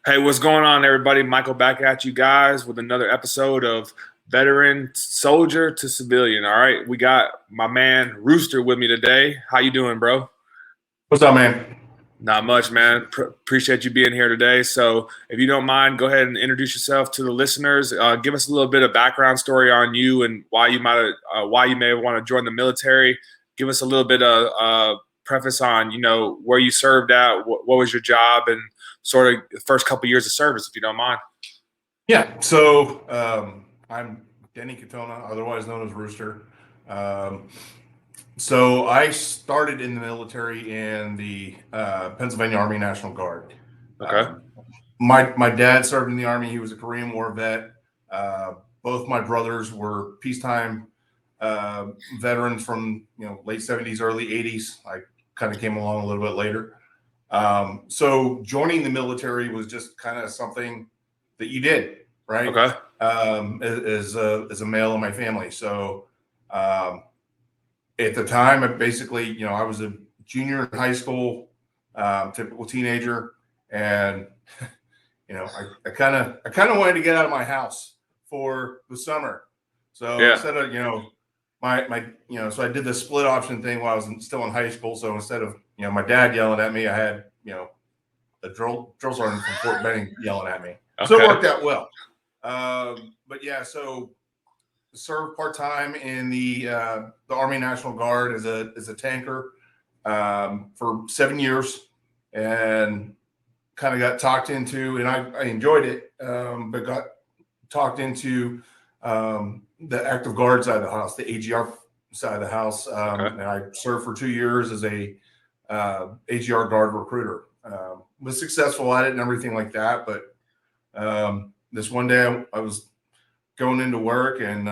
Hey, what's going on, everybody? Michael back at you guys with another episode of Veteran Soldier to Civilian. All right, we got my man Rooster with me today. How you doing, bro? What's up, man? Not much, man. Appreciate you being here today. So, if you don't mind, go ahead and introduce yourself to the listeners. Give us a little bit of background story on you and why you may want to join the military. Give us a little bit of preface on where you served at, what was your job, and sort of the first couple years of service, if you don't mind. Yeah, so I'm Denny Katona, otherwise known as Rooster. Um, so I started in the military in the Pennsylvania Army National Guard. Okay. Um, my dad served in the Army. He was a Korean War vet. Uh, Both my brothers were peacetime uh, veterans from late '70s, early '80s. I kind of came along a little bit later. So joining the military was just kind of something that you did, right? Okay. As a male in my family. So um, at the time, I was a junior in high school, typical teenager, and I kind of wanted to get out of my house for the summer. So Yeah. instead of so I did the split option thing while I was still in high school. So instead of my dad yelling at me, I had a drill sergeant from Fort Benning yelling at me. So it Okay. worked out well. But yeah, so served part time in the Army National Guard as a tanker for 7 years, and kind of got talked into, and I enjoyed it, but got talked into the active guard side of the house, the AGR side of the house, Okay. and I served for 2 years as a AGR guard recruiter. Was successful at it and everything like that, but this one day I was going into work, and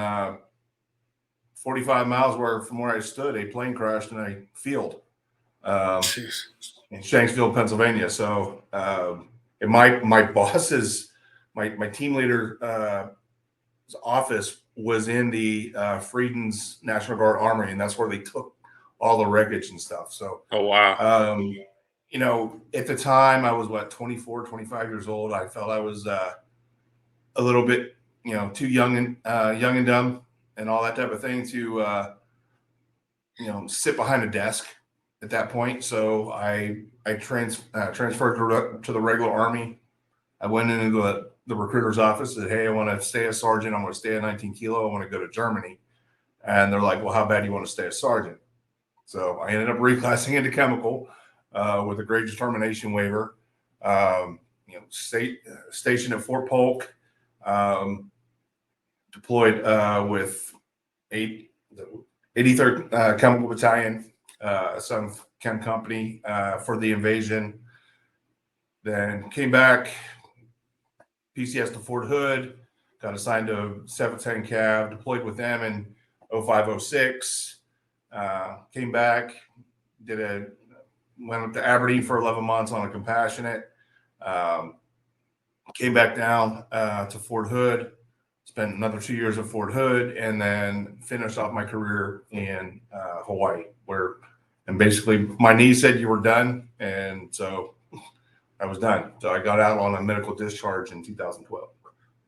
45 miles from where I stood, a plane crashed in a field Jeez. in Shanksville, Pennsylvania. So, and my boss's my team leader office was in the Frieden's National Guard Armory, and that's where they took all the wreckage and stuff. So, Oh, wow. um, at the time I was 24, 25 years old. I felt I was a little bit, too young and dumb and all that type of thing to, sit behind a desk at that point. So I transferred to the regular Army. I went into the recruiter's office, said, "Hey, I want to stay a sergeant. I want to stay a 19 kilo. I want to go to Germany." And they're like, "Well, how bad do you want to stay a sergeant?" So I ended up reclassing into chemical with a great determination waiver. Stationed at Fort Polk, um, deployed with 83rd Chemical Battalion, Southern Chem Company for the invasion. Then came back, PCS to Fort Hood, got assigned to 710 Cav, deployed with them in 0506. Came back, went up to Aberdeen for 11 months on a compassionate. Came back down to Fort Hood, spent another 2 years at Fort Hood, and then finished off my career in Hawaii, and basically my knee said you were done, and so I was done. So I got out on a medical discharge in 2012.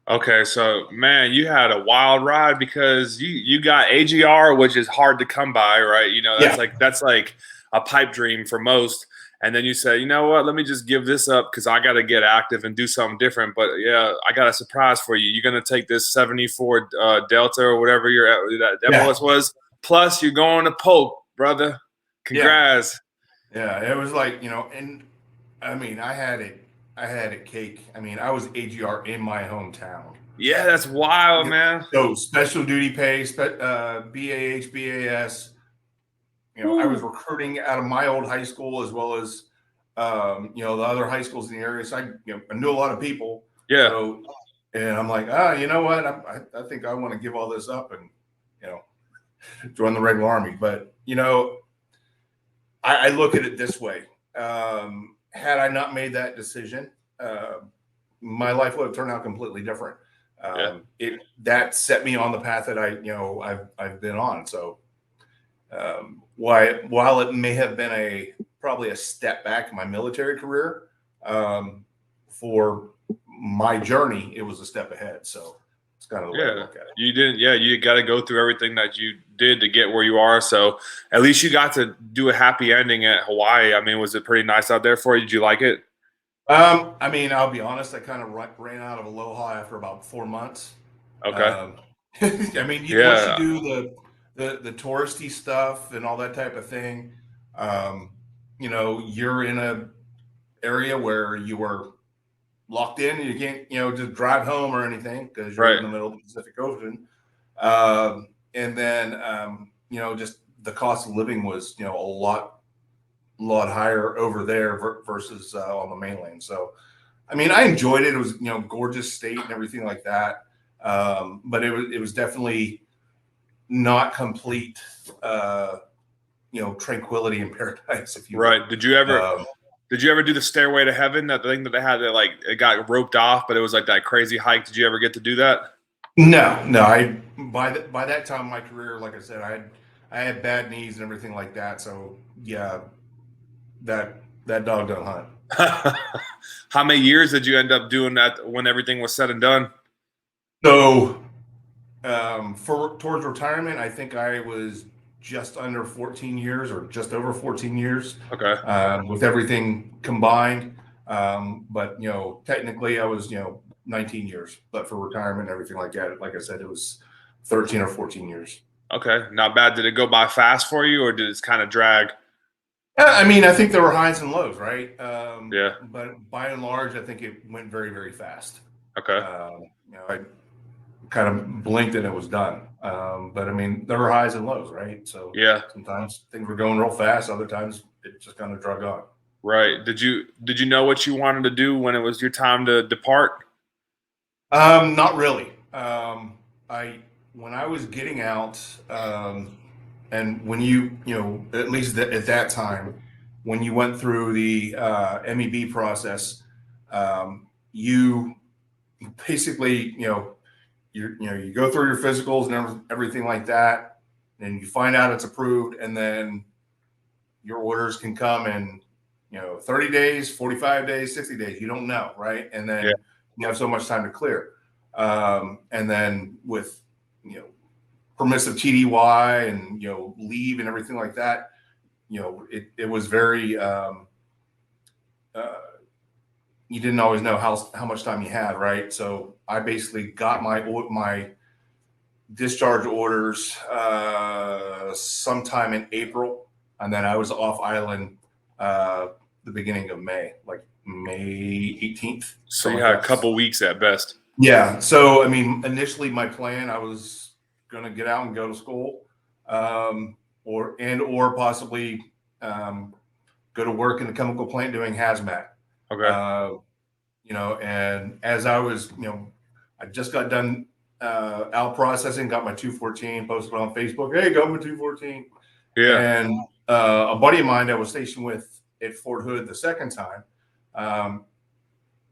Okay, so man, you had a wild ride because you got AGR, which is hard to come by, right? Yeah, That's like a pipe dream for most. And then you say, you know what? Let me just give this up because I got to get active and do something different. But yeah, I got a surprise for you. You're gonna take this 74 Delta or whatever that yeah, MOS was. Plus, you're going to Polk, brother. yeah, Congrats. yeah. It was like, and I mean, I had it cake. I mean, I was AGR in my hometown. Yeah, that's wild, man. So special duty pay, BAH, BAS. I was Woo. recruiting out of my old high school as well as, the other high schools in the area. So I knew a lot of people. Yeah. So, and I'm like, you know what? I think I want to give all this up and, you know, join the regular Army. But, I look at it this way. Had I not made that decision, my life would have turned out completely different. Yeah. That set me on the path that I've been on. So, while it may have been probably a step back in my military career, for my journey, it was a step ahead. So it's kind of the way I Yeah, look at it. you didn't. Yeah, you got to go through everything that you did to get where you are. So at least you got to do a happy ending at Hawaii. I mean, was it pretty nice out there for you? Did you like it? I mean, I'll be honest. I kind of ran out of Aloha after about 4 months. Okay. Um, I mean, once you Yeah. do the touristy stuff and all that type of thing, um, you're in a area where you were locked in and you can't, just drive home or anything because you're in Right. the middle of the Pacific Ocean. And then, just the cost of living was, a lot higher over there versus on the mainland. So, I mean, I enjoyed it. It was, gorgeous state and everything like that. But it was definitely not complete, tranquility and paradise, if you will. Right. Um, Did you ever do the Stairway to Heaven? That thing that they had that like it got roped off, but it was like that crazy hike. Did you ever get to do that? no, by that time in my career, like I said, I had bad knees and everything like that. So yeah, that dog don't hunt. How many years did you end up doing that when everything was said and done? So for towards retirement, I think I was just under 14 years or just over 14 years Okay. with everything combined. But technically, I was 19 years. But for retirement and everything like that, like I said, it was 13 or 14 years. Okay. Not bad. Did it go by fast for you, or did it kind of drag? I mean, I think there were highs and lows, right? Yeah. But by and large, I think it went very, very fast. Okay. I kind of blinked and it was done. But I mean, there were highs and lows, right? So Yeah. sometimes things were going real fast. Other times it just kind of drug on. Right. Did you know what you wanted to do when it was your time to depart? Not really. I when I was getting out, and when at least at that time, when you went through the MEB process, you basically, you go through your physicals and everything like that, and you find out it's approved, and then your orders can come in, 30 days, 45 days, 60 days. You don't know, right? And Yeah. then you have so much time to clear. And then with, permissive TDY and, leave and everything like that, it was very, you didn't always know how much time you had, right? So I basically got my discharge orders sometime in April, and then I was off island the beginning of May, like May 18th, So something you like had a that. couple weeks at best. Yeah. So I mean, initially my plan, I was going to get out and go to school, or possibly go to work in the chemical plant doing hazmat. Okay. Uh, and as I was, I just got done out processing, got my 214, posted on Facebook. Hey, got my 214. Yeah. And a buddy of mine that was stationed with at Fort Hood the second time,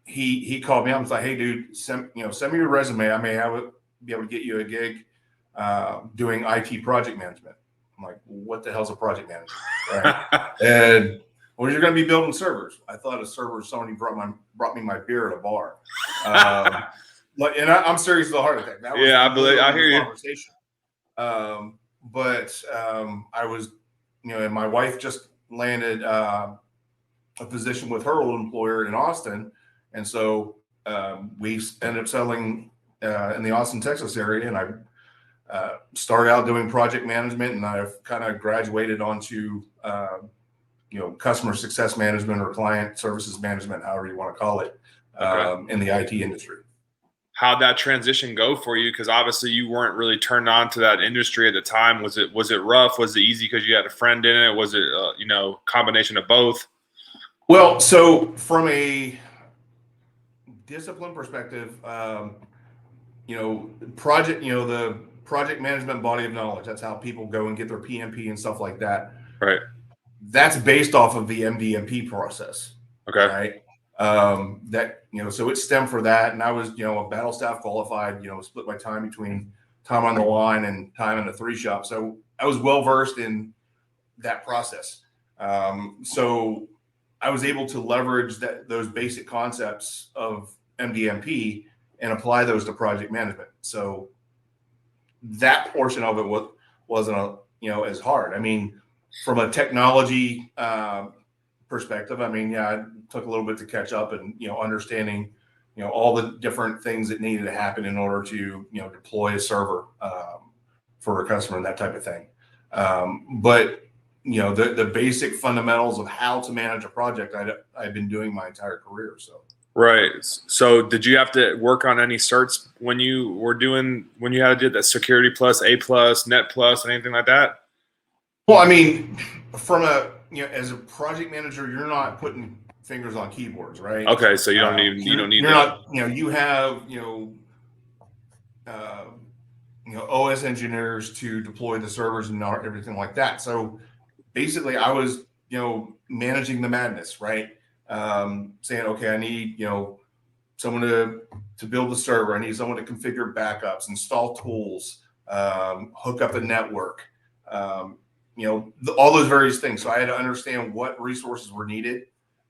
he called me up and was like, "Hey, dude, send me your resume. I may be able to get you a gig doing IT project management." I'm like, "What the hell's a project manager?" Right? And well, you're going to be building servers. I thought a server was somebody brought me my beer at a bar. And I'm serious as a heart attack. That was Yeah, I believe. I literally hear the you. conversation. But I was, and my wife just landed a position with her old employer in Austin, and so we ended up settling in the Austin, Texas area, and I started out doing project management, and I've kind of graduated onto customer success management or client services management, however you want to call it, Okay. in the IT industry. How'd that transition go for you? Because obviously you weren't really turned on to that industry at the time. Was it rough? Was it easy because you had a friend in it? Was it combination of both? Well, so from a discipline perspective, the project management body of knowledge. That's how people go and get their PMP and stuff like that. Right. That's based off of the MDMP process, Okay. right? So it's STEM for that. And I was, a battle staff qualified, split my time between time on the line and time in the 3 shop. So I was well versed in that process. So I was able to leverage those basic concepts of MDMP and apply those to project management. So that portion of it wasn't as hard. I mean, from a technology perspective, I mean, yeah, it took a little bit to catch up and understanding all the different things that needed to happen in order to deploy a server for a customer and that type of thing. But the basic fundamentals of how to manage a project, I've been doing my entire career. So Right. So did you have to work on any certs when you had to do that Security Plus, A Plus, Net Plus, anything like that? well, I mean, from as a project manager, you're not putting fingers on keyboards, right? Okay, so you don't need You're that. not, you have uh, OS engineers to deploy the servers and everything like that. So basically, I was managing the madness, right? Saying, okay, I need someone to build the server. I need someone to configure backups, install tools, hook up a network. All those various things. So I had to understand what resources were needed,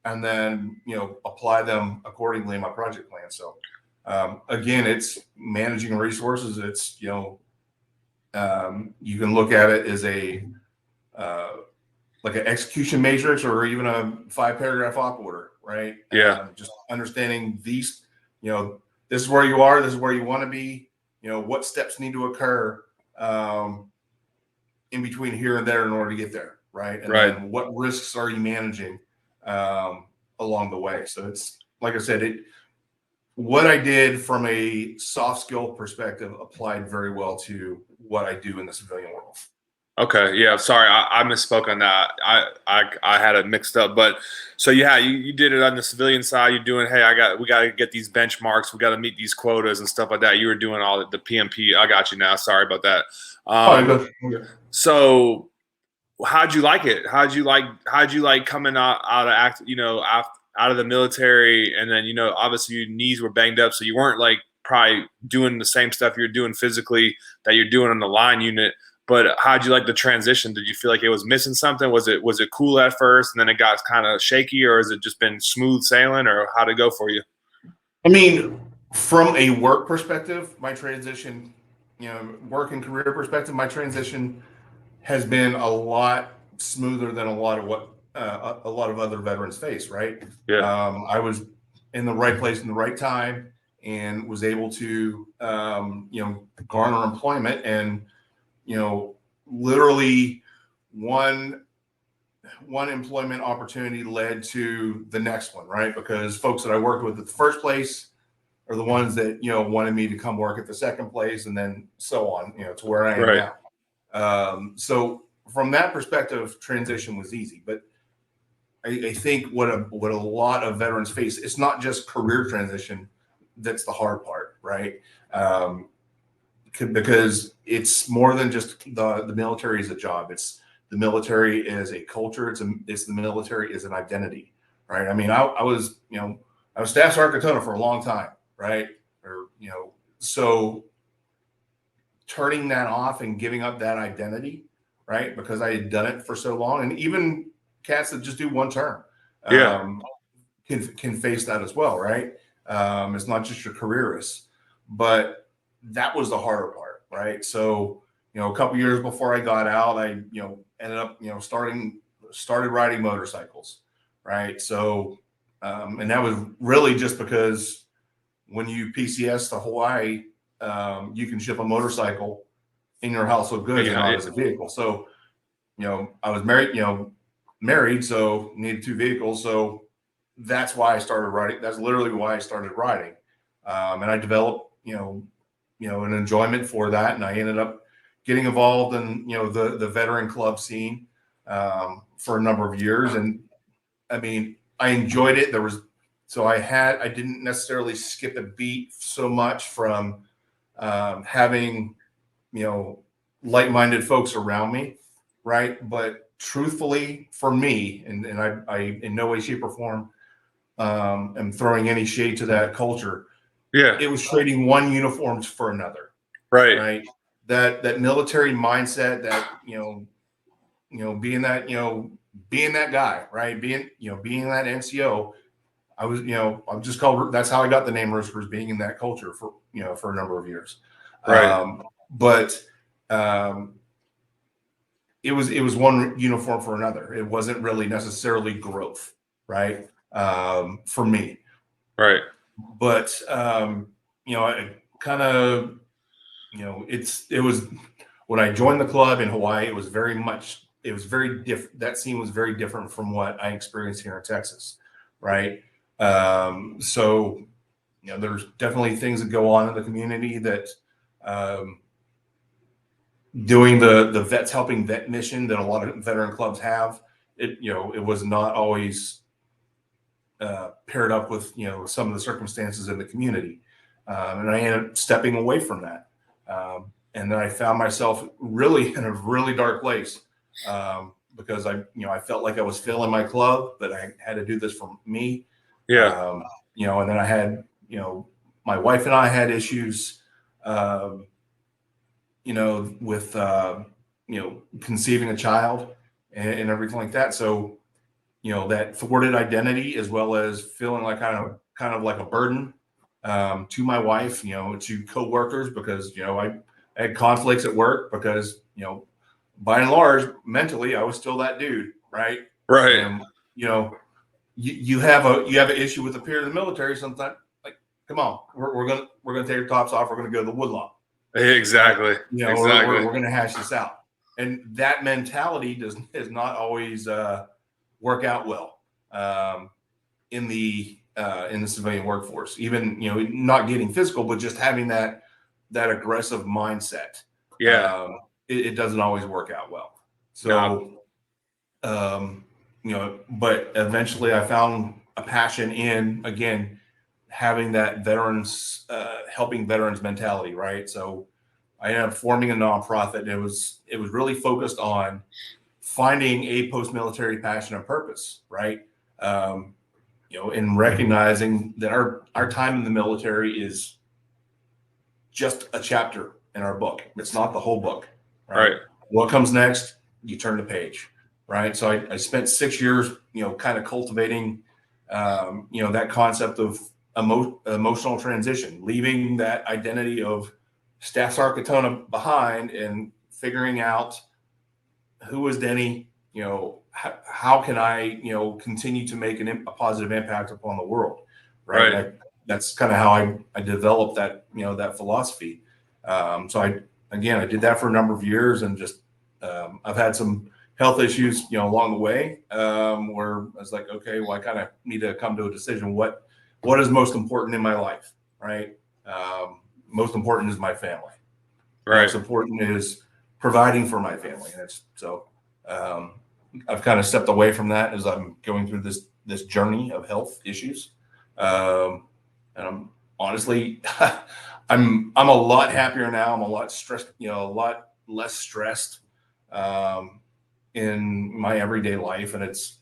and then apply them accordingly in my project plan. So again, it's managing resources. It's you can look at it as a like an execution matrix or even a 5-paragraph op order, right? Yeah. Just understanding these, this is where you are, this is where you want to be, what steps need to occur in between here and there in order to get there, right? And then what risks are you managing along the way? So it's, like I said, what I did from a soft skill perspective applied very well to what I do in the civilian world. Okay. Yeah. Sorry, I misspoke on that. I had it mixed up. But so yeah, you did it on the civilian side. You're doing, hey, we got to get these benchmarks. We got to meet these quotas and stuff like that. You were doing all the PMP. I got you now. Sorry about that. So how'd you like it? How'd you like coming out of out of the military, and then obviously your knees were banged up, so you weren't like probably doing the same stuff you're doing physically that you're doing on the line unit. But how'd you like the transition? Did you feel like it was missing something? Was it cool at first, and then it got kind of shaky, or has it just been smooth sailing, or how'd it go for you? I mean, from a work perspective, my transition, work and career perspective, my transition has been a lot smoother than a lot of other veterans face. Right? Yeah. I was in the right place in the right time and was able to, garner employment, and literally one employment opportunity led to the next one, right? Because folks that I worked with at the first place are the ones that wanted me to come work at the second place, and then so on, to where I am now. So from that perspective, transition was easy. But I think what a lot of veterans face, it's not just career transition that's the hard part, right? Because it's more than just the military is a job. It's the military is a culture. It's the military is an identity, right? I mean, I was staff sergeant Katona for a long time, right? Or so turning that off and giving up that identity, right? Because I had done it for so long, and even cats that just do one term, can face that as well, right? It's not just your careerists, but that was the harder part, right? So, a couple years before I got out, I, ended up, started riding motorcycles, right? So, and that was really just because when you PCS to Hawaii, you can ship a motorcycle in your household goods and not as a vehicle. So, I was married, so needed 2 vehicles. So that's why I started riding. That's literally why I started riding. And I developed, an enjoyment for that. And I ended up getting involved in, the veteran club scene for a number of years. And I mean, I enjoyed it. I didn't necessarily skip a beat so much from having, like-minded folks around me, right? But truthfully, for me, and I in no way, shape, or form am throwing any shade to that culture. Yeah. It was trading one uniform for another. Right. That military mindset, that being that being that guy, right? Being that NCO, I'm just called. That's how I got the name Roosters, being in that culture for a number of years. Right. But it was one uniform for another. It wasn't really necessarily growth, right? For me, Right. but I kind of, it was when I joined the club in Hawaii. It was very different. That scene was very different from what I experienced here in Texas, right? So there's definitely things that go on in the community that um, doing the vets helping vet mission that a lot of veteran clubs have. It was not always paired up with some of the circumstances in the community, and I ended up stepping away from that. And then I found myself really in a really dark place, because I felt like I was failing my club, but I had to do this for me. Yeah. And then I had, my wife and I had issues, um, with conceiving a child and everything like that. So that thwarted identity, as well as feeling like kind of like a burden, to my wife, to coworkers, because I had conflicts at work, because by and large, mentally, I was still that dude, right? Right. And you have an issue with a peer in the military. Sometimes, like, come on, we're gonna take our tops off. We're gonna go to the woodlot, right? Exactly. Exactly. We're gonna hash this out. And that mentality does not always work out well, in the civilian workforce. Even not getting physical, but just having that aggressive mindset. Yeah. It doesn't always work out well. No. So, but eventually I found a passion in, again, having that helping veterans mentality, right? So I ended up forming a nonprofit, and it was really focused on finding a post-military passion and purpose, right? And recognizing that our time in the military is just a chapter in our book. It's not the whole book, right? Right. What comes next? You turn the page, right? So I spent 6 years, kind of cultivating, that concept of emotional transition, leaving that identity of Staff Sergeant Katona behind, and figuring out who was Denny. How can I continue to make a positive impact upon the world, right? Right. That's kind of how I developed that philosophy. So I did that for a number of years, and just I've had some health issues along the way, where I was like, okay, well, I kind of need to come to a decision. What is most important in my life, right? Most important is my family. Right. Next important is providing for my family. And I've kind of stepped away from that as I'm going through this journey of health issues. And I'm honestly, I'm a lot happier now. I'm a lot stressed, a lot less stressed, in my everyday life. And it's,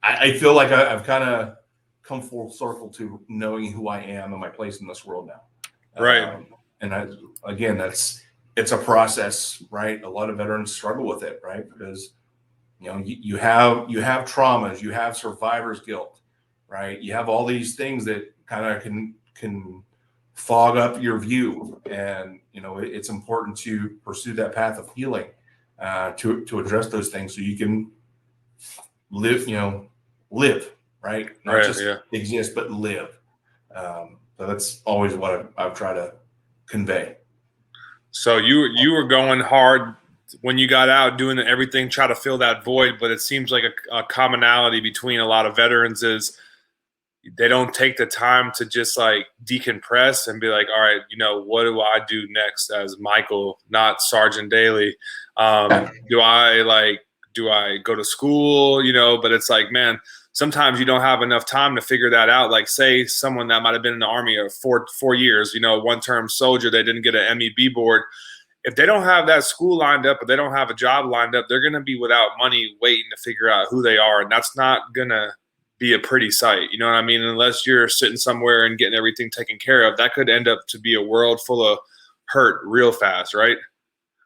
I feel like I've kind of come full circle to knowing who I am and my place in this world now. Right. And again, it's a process, right? A lot of veterans struggle with it, right? Because you have traumas, you have survivor's guilt, right? You have all these things that kind of can fog up your view, and it's important to pursue that path of healing, to address those things, so you can live, right? Not Right. just Yeah. exist, but live. So that's always what I've tried to convey. So you were going hard when you got out, doing everything, try to fill that void. But it seems like a commonality between a lot of veterans is they don't take the time to just like decompress and be like, all right, what do I do next as Michael, not Sergeant Daly? Do I go to school? But it's like, man, sometimes you don't have enough time to figure that out. Like, say someone that might have been in the Army for 4 years, one-term soldier, they didn't get an MEB board. If they don't have that school lined up, or they don't have a job lined up, they're going to be without money, waiting to figure out who they are. And that's not going to be a pretty sight. You know what I mean? Unless you're sitting somewhere and getting everything taken care of, that could end up to be a world full of hurt real fast, right?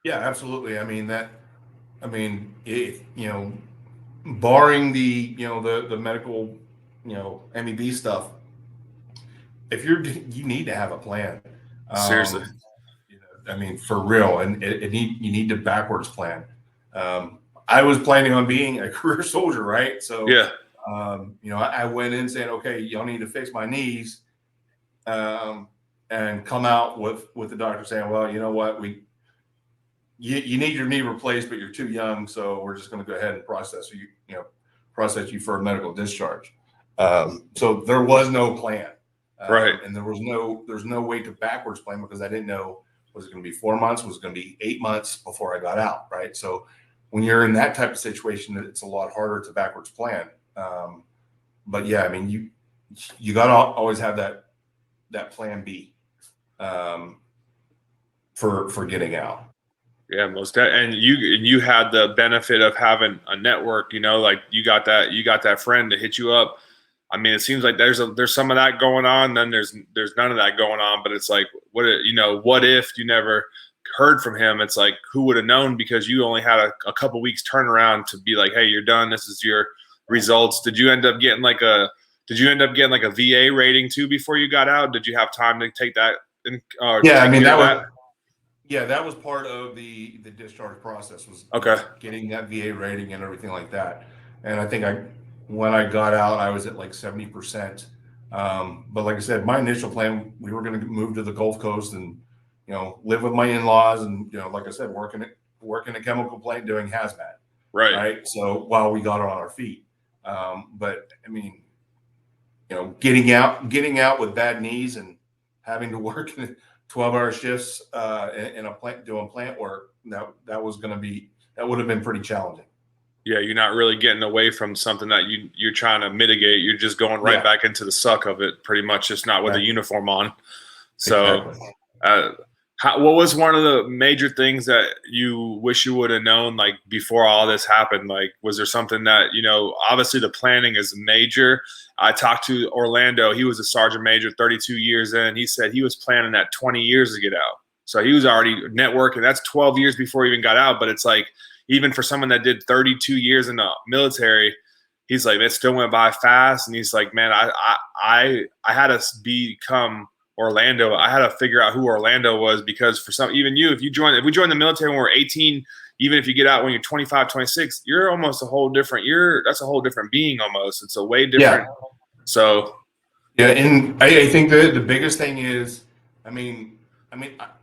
Yeah, absolutely. I mean, barring the medical, MEB stuff, if you need to have a plan. Seriously. Um, I mean, for real, and you need to backwards plan. I was planning on being a career soldier, right? So, Yeah. I went in saying, okay, y'all need to fix my knees, um, and come out with the doctor saying, well, you know what, you need your knee replaced, but you're too young, so we're just going to go ahead and process you for a medical discharge. So there was no plan, Right. and there's no way to backwards plan because I didn't know, was it going to be 4 months, was it going to be 8 months before I got out, right? So when you're in that type of situation, it's a lot harder to backwards plan. But yeah, I mean, you got to always have that plan B, for getting out. Yeah, and you had the benefit of having a network, like you got that friend to hit you up. I mean, it seems like there's some of that going on, then there's none of that going on, but it's like what if you never heard from him? It's like who would have known, because you only had a couple weeks turnaround to be like, hey, you're done. This is your results. Did you end up getting like a VA rating too before you got out? Did you have time to take that and Yeah, I take mean, care of that? yeah, that was part of the discharge process, Okay. was getting that VA rating and everything like that. And I think when I got out, I was at like 70%. But like I said, my initial plan, we were going to move to the Gulf Coast and live with my in-laws, and like I said, work in a chemical plant doing hazmat, Right. right? So while we got on our feet, but I mean, getting out with bad knees and having to work in 12-hour shifts, in a plant doing plant work, that would have been pretty challenging. Yeah, you're not really getting away from something that you're trying to mitigate. You're just going right Yeah, back into the suck of it, pretty much, just not with a exactly. uniform on. So, Exactly. uh, what was one of the major things that you wish you would have known, like before all this happened? Like, was there something that obviously the planning is major. I talked to Orlando. He was a sergeant major, 32 years in. He said he was planning that 20 years to get out. So he was already networking. That's 12 years before he even got out. But it's like, even for someone that did 32 years in the military, he's like, that still went by fast. And he's like, man, I had to become Orlando. I had to figure out who Orlando was, because for some, even you, if we join the military when we're 18, even if you get out when you're 25, 26, you're almost that's a whole different being almost. It's a way different. Yeah. So Yeah, and I think the biggest thing is, I mean,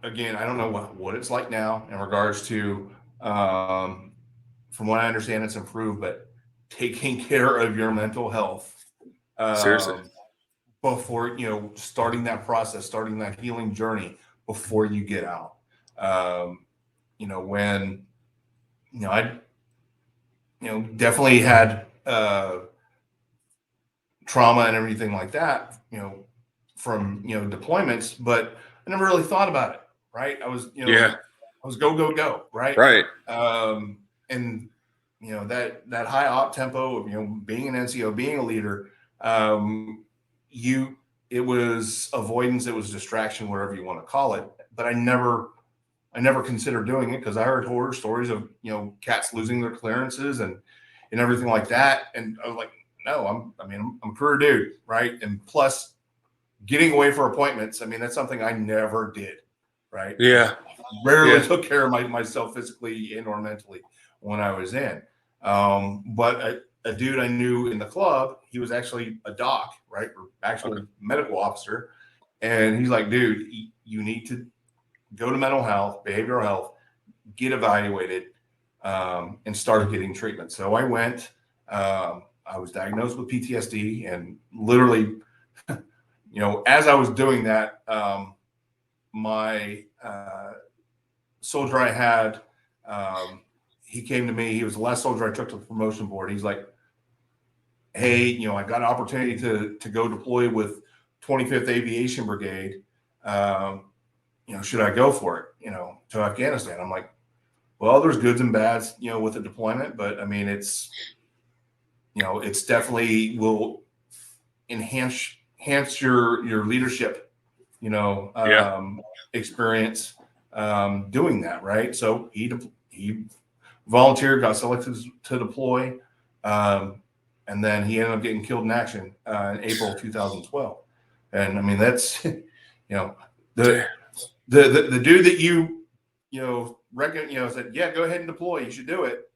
again, I don't know what it's like now in regards to, from what I understand, it's improved, but taking care of your mental health, seriously. um, before starting that process, starting that healing journey before you get out. When I definitely had, trauma and everything like that, from deployments, but I never really thought about it. Right? Yeah. I was go go go. Right? Right. And that high op tempo of being an NCO, being a leader, you it was avoidance, it was distraction, whatever you want to call it. But I never considered doing it because I heard horror stories of cats losing their clearances and everything like that, and I was like, no, I'm a career dude, right? And plus, getting away for appointments, I mean, that's something I never did, right? I Yeah. rarely Yeah. took care of myself physically and or mentally when I was in. But a dude I knew in the club, he was actually a doc, right, or actual Okay. medical officer, and he's like, dude, you need to go to mental health, behavioral health, get evaluated, and started getting treatment. So I went. I was diagnosed with PTSD, and literally, as I was doing that, my soldier I had, he came to me. He was the last soldier I took to the promotion board. He's like, hey, I got an opportunity to go deploy with 25th Aviation Brigade. Should I go for it? To Afghanistan. I'm like, well, there's goods and bads, with the deployment, but I mean, it's definitely will enhance your leadership, Yeah. experience, doing that, right? So he volunteered, got selected to deploy. And then he ended up getting killed in action in April 2012. And I mean, that's the the dude that said, yeah, go ahead and deploy. You should do it.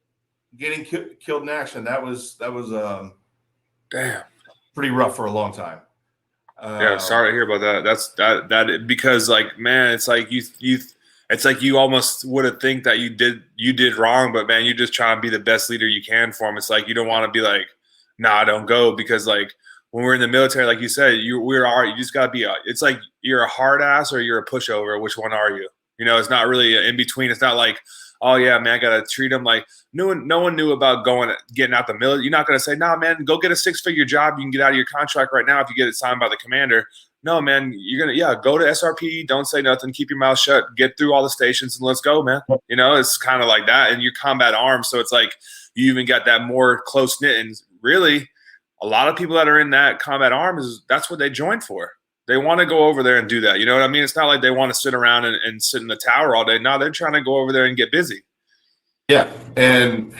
Getting killed in action. That was Damn. pretty rough for a long time. Yeah, sorry to hear about that. That because like, man, it's like it's like you almost would have think that you did wrong, but man, you just try and be the best leader you can for them. It's like you don't want to be like, nah, don't go, because like when we're in the military, like you said, we're all right. You just gotta be. It's like you're a hard ass or you're a pushover. Which one are you? It's not really in between. It's not like, oh yeah, man, I gotta treat them like no one knew about getting out the military. You're not gonna say, nah, man, go get a 6-figure job. You can get out of your contract right now if you get it signed by the commander. No, man, you're gonna go to SRP. Don't say nothing. Keep your mouth shut. Get through all the stations and let's go, man. It's kind of like that. And you're combat arms, so it's like you even got that more close knit. And really, a lot of people that are in that combat arms, that's what they joined for. They want to go over there and do that. You know what I mean? It's not like they want to sit around and sit in the tower all day. No, they're trying to go over there and get busy. Yeah, and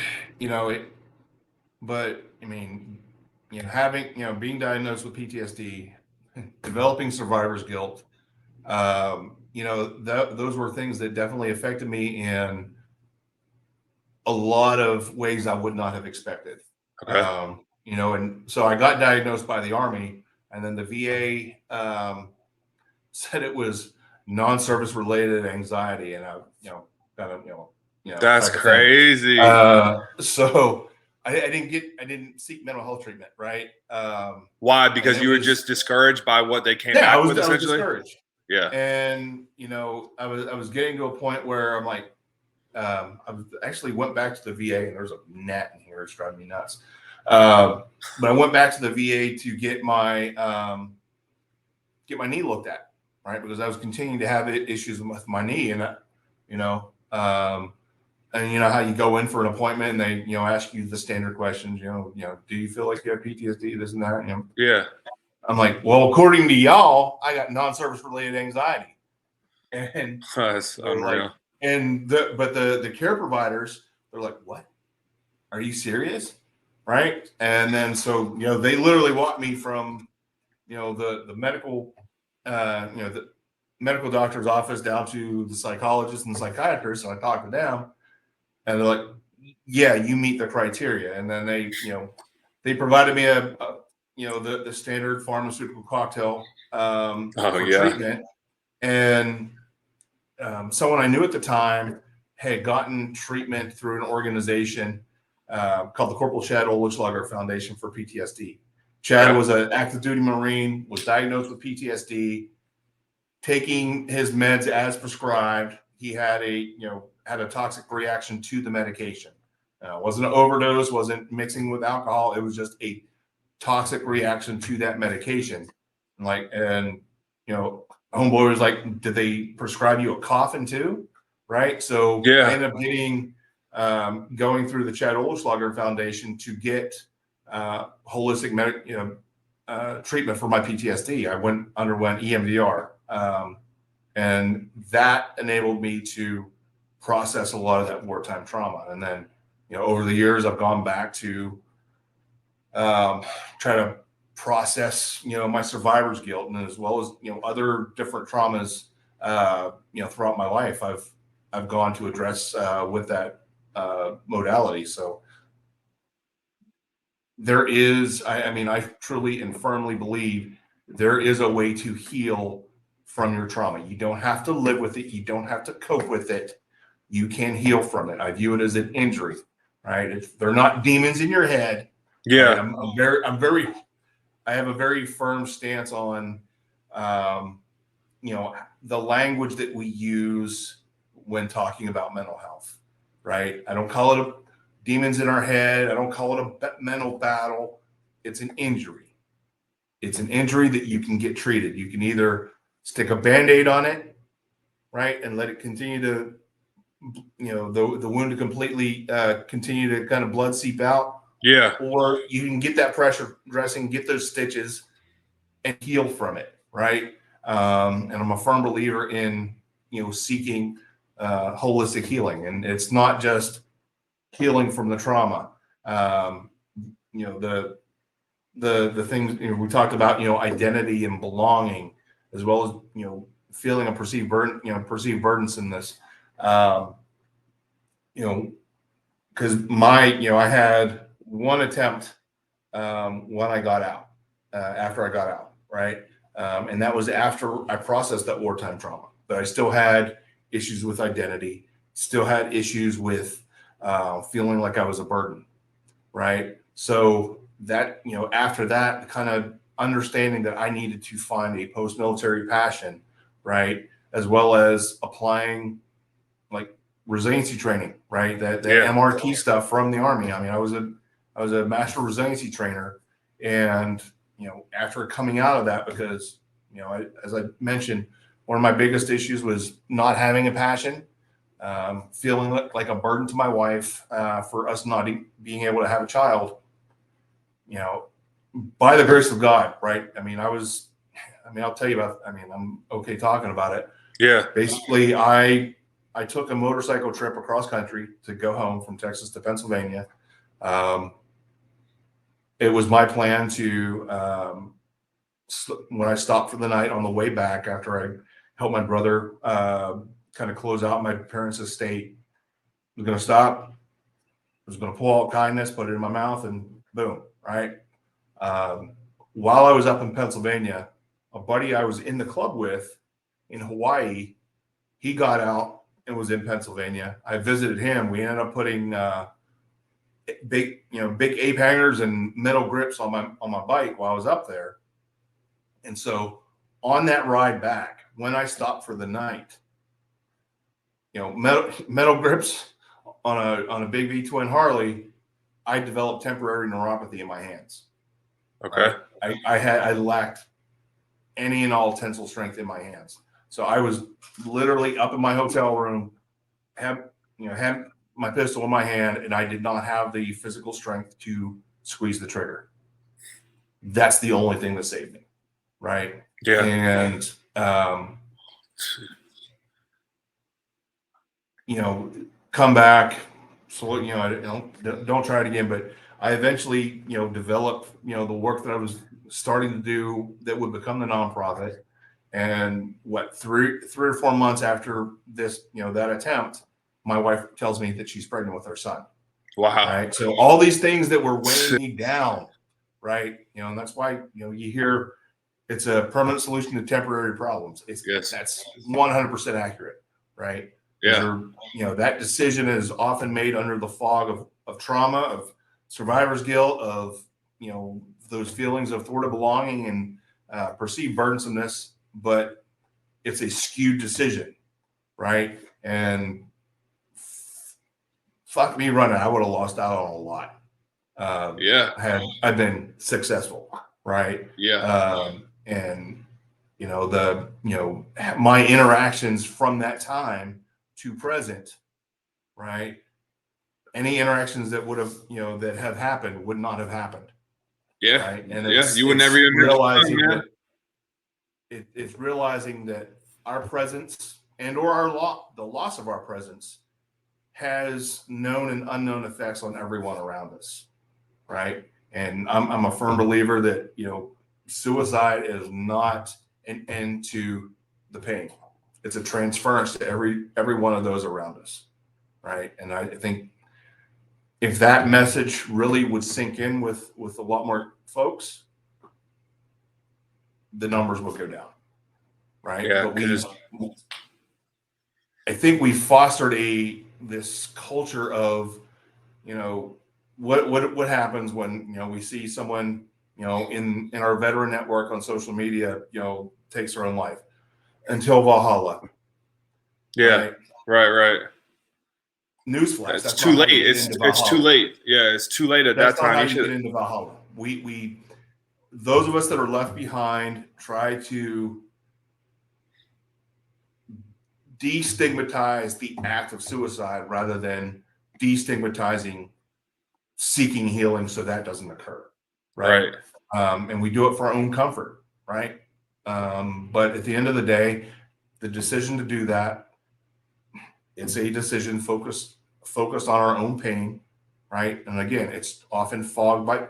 but I mean, having being diagnosed with PTSD, developing survivor's guilt, those were things that definitely affected me in a lot of ways I would not have expected. Okay. And so I got diagnosed by the Army, and then the VA said it was non-service related anxiety, and I, kind of, That's crazy. So I didn't seek mental health treatment, right? Why? Because you were just discouraged by what they came back with, essentially? I was discouraged. Yeah. And I was getting to a point where I'm like, I actually went back to the VA, and there's a gnat in here. It's driving me nuts. But I went back to the VA to get my knee looked at, right? Because I was continuing to have issues with my knee, and and how you go in for an appointment and they ask you the standard questions, do you feel like you have PTSD, this and that? Yeah. I'm like, well, according to y'all, I got non-service related anxiety, and that's unreal. But the care providers, they're like, what? Are you serious? Right? And then so they literally walked me from the medical the medical doctor's office down to the psychologist and the psychiatrist, and I talked to them, and they're like, yeah, you meet the criteria. And then they provided me the standard pharmaceutical cocktail for treatment. And someone I knew at the time had gotten treatment through an organization called the Corporal Chad Olichlager Foundation for PTSD. Chad was an active duty Marine, was diagnosed with PTSD, taking his meds as prescribed. He had a toxic reaction to the medication. Wasn't an overdose, wasn't mixing with alcohol. It was just a toxic reaction to that medication. And homeboy was like, did they prescribe you a coffin too? Right. So I ended up getting, going through the Chad Olichlager Foundation to get holistic treatment for my PTSD. I underwent EMDR. And that enabled me to process a lot of that wartime trauma. And then, over the years, I've gone back to try to process, my survivor's guilt, and as well as, other different traumas, throughout my life, I've gone to address with that modality. So there is, I truly and firmly believe there is a way to heal from your trauma. You don't have to live with it. You don't have to cope with it. You can heal from it. I view it as an injury, right? They're not demons in your head. Yeah. Right? I have a very firm stance on, the language that we use when talking about mental health, right? I don't call it demons in our head. I don't call it a mental battle. It's an injury. It's an injury that you can get treated. You can either stick a Band-Aid on it, right, and let it continue to, the wound to completely continue to kind of blood seep out. Yeah. Or you can get that pressure dressing, get those stitches, and heal from it, right? And I'm a firm believer in, seeking holistic healing. And it's not just healing from the trauma, the things we talked about, identity and belonging, as well as feeling a perceived burden, perceived burdensomeness. Um, because I had one attempt when I got out, after I got out, right, and that was after I processed that wartime trauma. But I still had issues with identity, still had issues with feeling like I was a burden, right? So that, after that, kind of understanding that I needed to find a post-military passion, right, as well as applying like resiliency training, right, that MRT stuff from the Army. I mean, I was a master resiliency trainer, and after coming out of that, because as I mentioned, one of my biggest issues was not having a passion, feeling like a burden to my wife, for us not being able to have a child. By the grace of God, right? I mean, I'll tell you about. I mean, I'm okay talking about it. Yeah. Basically, I took a motorcycle trip across country to go home from Texas to Pennsylvania. It was my plan to, when I stopped for the night on the way back, after I helped my brother kind of close out my parents' estate, I was going to stop. I was going to pull out kindness, put it in my mouth, and boom, right? While I was up in Pennsylvania, a buddy I was in the club with in Hawaii, he got out and was in Pennsylvania. I visited him. We ended up putting big ape hangers and metal grips on my bike while I was up there. And so on that ride back, when I stopped for the night, metal grips on a big V twin Harley, I developed temporary neuropathy in my hands. Okay. Right? I lacked any and all tensile strength in my hands. So I was literally up in my hotel room, had my pistol in my hand, and I did not have the physical strength to squeeze the trigger. That's the only thing that saved me, right? Yeah. And come back. So don't try it again. But I eventually developed the work that I was starting to do that would become the nonprofit. And what, 3 or 4 months after this, that attempt, my wife tells me that she's pregnant with our son. Wow. Right. So all these things that were weighing me down, right? And that's why, you hear it's a permanent solution to temporary problems. That's 100% accurate, right? Yeah. That decision is often made under the fog of trauma, of survivor's guilt, of, those feelings of thwarted belonging and perceived burdensomeness, but it's a skewed decision, right? And fuck me running, I would have lost out on a lot. Had I been successful, right? Yeah. And my interactions from that time to present, right? Any interactions that would have, that have happened would not have happened. Yeah. Right. And you would never even realizing that it's realizing that our presence and or the loss of our presence has known and unknown effects on everyone around us. Right. And I'm a firm believer that, suicide is not an end to the pain. It's a transference to every one of those around us. Right. And I think if that message really would sink in with a lot more folks, the numbers will go down. Right. Yeah. But I think we fostered this culture of, what happens when, we see someone, in our veteran network on social media, takes their own life until Valhalla. Yeah. Right. Newsflash. It's too late. It's too late. Yeah. It's too late at that time. That's not how you get into Valhalla. We those of us that are left behind try to destigmatize the act of suicide rather than destigmatizing seeking healing so that doesn't occur. Right. And we do it for our own comfort. Right. But at the end of the day, the decision to do that, it's a decision focused on our own pain. right? And again, it's often fogged by,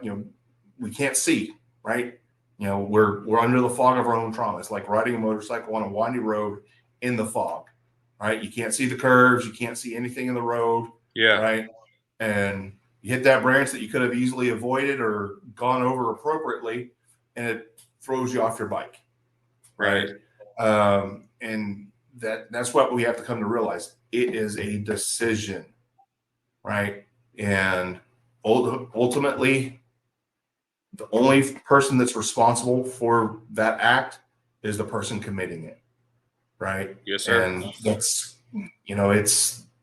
we can't see, right? We're under the fog of our own trauma. It's like riding a motorcycle on a windy road in the fog, right? You can't see the curves, you can't see anything in the road, Yeah. right? And you hit that branch that you could have easily avoided or gone over appropriately, and it throws you off your bike, Right. right? And that's what we have to come to realize. It is a decision, right? And ultimately, the only person that's responsible for that act is the person committing it, right? Yes, sir. And that's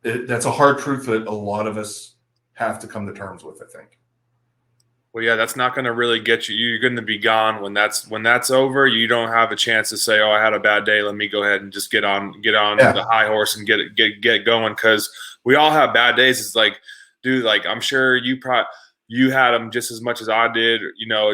that's a hard truth that a lot of us have to come to terms with, I think. Well, yeah, that's not going to really get you. You're going to be gone when that's over. You don't have a chance to say, "Oh, I had a bad day. Let me go ahead and just get on Yeah. the high horse and get going." Because we all have bad days. It's like, dude, like I'm sure you had them just as much as I did.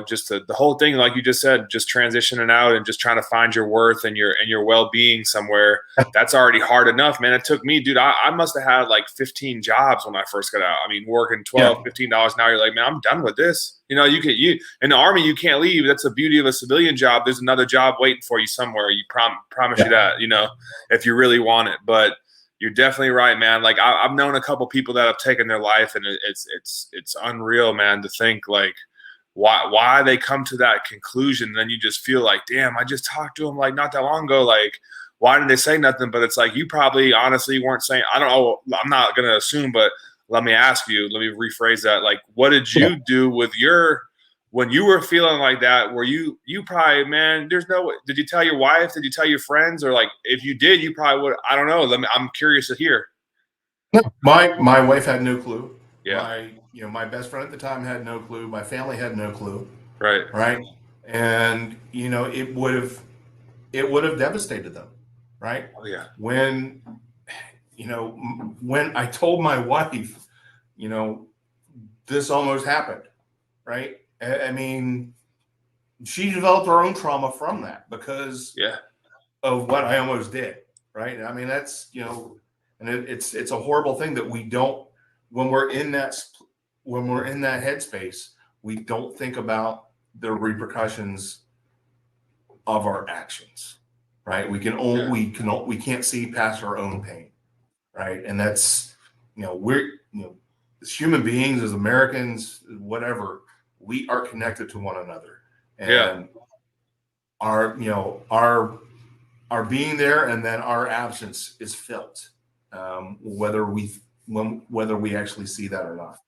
Just the whole thing, like you just said, just transitioning out and just trying to find your worth and your well being somewhere. That's already hard enough, man. It took me, dude. I must have had like 15 jobs when I first got out. I mean, working $12, $15 an hour. You're like, man, I'm done with this. You in the Army, you can't leave. That's the beauty of a civilian job. There's another job waiting for you somewhere. You promise you that, if you really want it. But you're definitely right, man. Like I've known a couple people that have taken their life, and it's unreal, man, to think like why they come to that conclusion. And then you just feel like, damn, I just talked to them like not that long ago. Like, why didn't they say nothing? But it's like you probably honestly weren't saying. I don't know. I'm not gonna assume, but let me ask you. Let me rephrase that. Like, what did you do with when you were feeling like that? Were you probably, man, there's no way. Did you tell your wife? Did you tell your friends? Or like, if you did, you probably would. I don't know. I'm curious to hear. My wife had no clue. Yeah. My best friend at the time had no clue. My family had no clue. Right. Right. And it would have devastated them. Right. Oh yeah. When when I told my wife, this almost happened. Right. I mean, she developed her own trauma from that because Yeah. of what I almost did. Right. I mean, that's, and it's a horrible thing that we don't, when we're in that, headspace, we don't think about the repercussions of our actions. Right. Yeah. We can't see past our own pain. Right. And that's, as human beings, as Americans, whatever, we are connected to one another. Yeah. And our being there and then our absence is felt, whether we actually see that or not.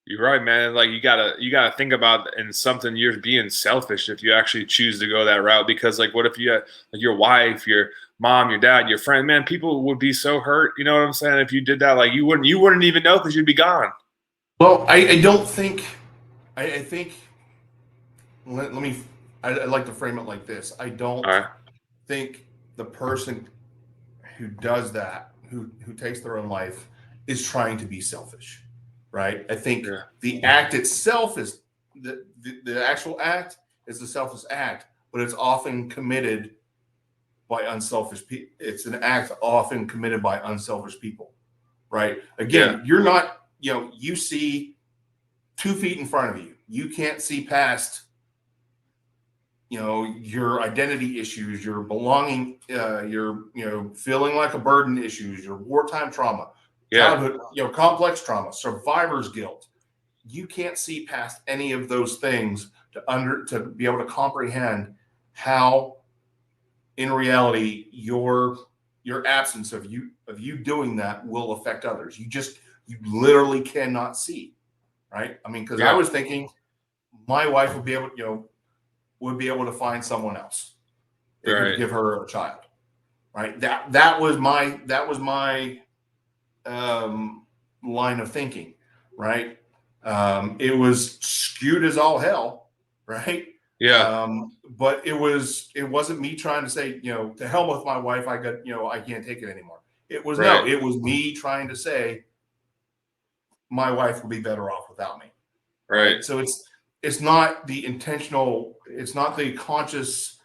You're right, man. Like you gotta think about in something you're being selfish if you actually choose to go that route. Because like, what if you had like your wife, your mom, your dad, your friend? Man, people would be so hurt. You know what I'm saying? If you did that, like you wouldn't even know because you'd be gone. Well, I don't think. I think. Let me. I'd like to frame it like this. I All don't right. think the person who does that, who takes their own life, is trying to be selfish, right? I think Yeah. the act itself is the actual act is the selfless act, but it's often committed by unselfish people. It's an act often committed by unselfish people, right? Yeah. Again, you're not, you see 2 feet in front of you. You can't see past your identity issues, your belonging, your feeling like a burden issues, your wartime trauma, Yeah. childhood, complex trauma, survivor's guilt. You can't see past any of those things to be able to comprehend how in reality your absence of you doing that will affect others. You literally cannot see, right? I mean, because I Yeah. was thinking my wife would be able to find someone else that could Right. give her a child, right? That was my line of thinking, right? It was skewed as all hell, right? Yeah. But it wasn't me trying to say, to hell with my wife. I can't take it anymore. It was Right. no, it was me trying to say my wife will be better off without me, Right. right? So it's not the intentional, it's not a conscious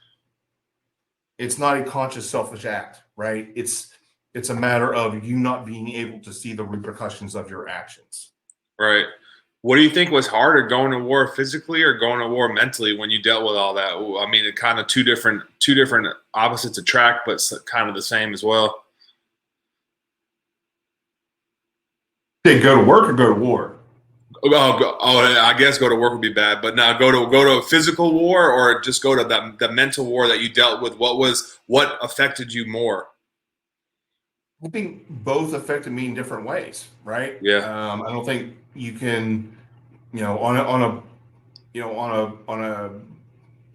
selfish act, right? It's a matter of you not being able to see the repercussions of your actions. Right. What do you think was harder, going to war physically or going to war mentally when you dealt with all that? I mean, it kind of two different opposites attract, but kind of the same as well. They go to work or go to war. I guess go to work would be bad, but now go to physical war or just go to the mental war that you dealt with. What affected you more? I think both affected me in different ways, right? Yeah, I don't think you can, on a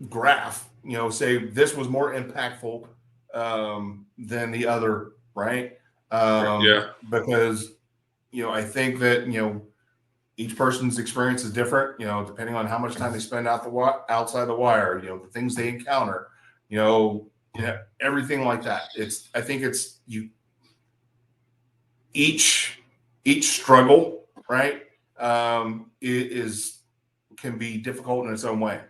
graph, say this was more impactful than the other, right? yeah, Because I think that each person's experience is different. Depending on how much time they spend outside the wire, the things they encounter, everything like that. I think it's you each struggle, right? Is can be difficult in its own way.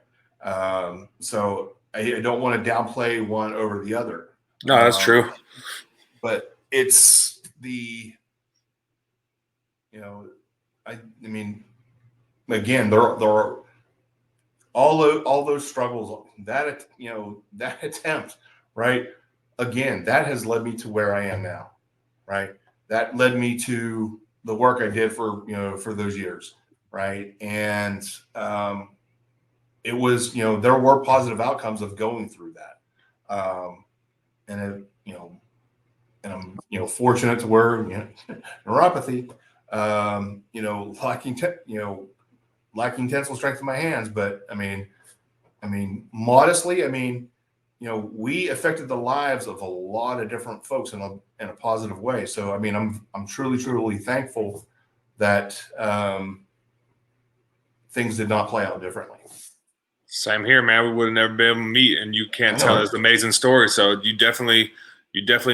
So I don't want to downplay one over the other. no, that's true. But it's the you know I mean, again, there are all those struggles, that attempt, right? Again, that has led me to where I am now, right? That led me to the work I did for those years, right? And it was, there were positive outcomes of going through that. And it, and I'm, fortunate to where, neuropathy, lacking tensile strength in my hands. But modestly, we affected the lives of a lot of different folks in a positive way. So, I'm truly thankful that things did not play out differently. Same here, man. We would have never been able to meet, and you can't I tell know. this amazing story. So you definitely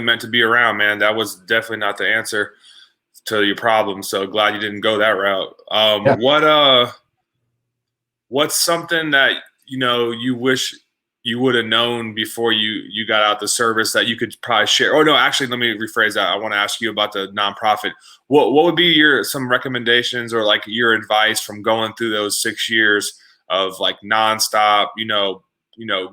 meant to be around, man. That was definitely not the answer to your problem. So glad you didn't go that route. Yeah. What's something that you wish you would have known before you got out the service that you could probably share? Oh no, actually, let me rephrase that. I want to ask you about the nonprofit. What would be some recommendations or like your advice from going through those 6 years of like nonstop,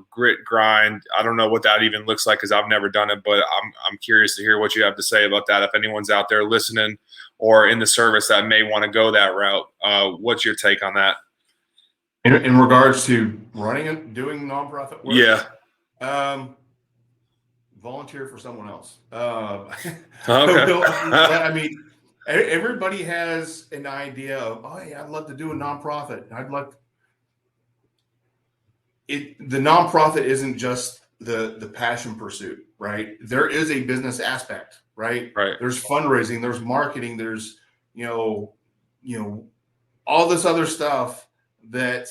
grit grind? I don't know what that even looks like because I've never done it, but I'm curious to hear what you have to say about that. If anyone's out there listening or in the service that may want to go that route, what's your take on that? In regards to running and doing nonprofit work, Yeah. volunteer for someone else. Okay. Everybody has an idea of, oh yeah, I'd love to do a nonprofit. The nonprofit isn't just the passion pursuit, right? There is a business aspect, right? Right. There's fundraising, there's marketing, there's you know, you know, all this other stuff that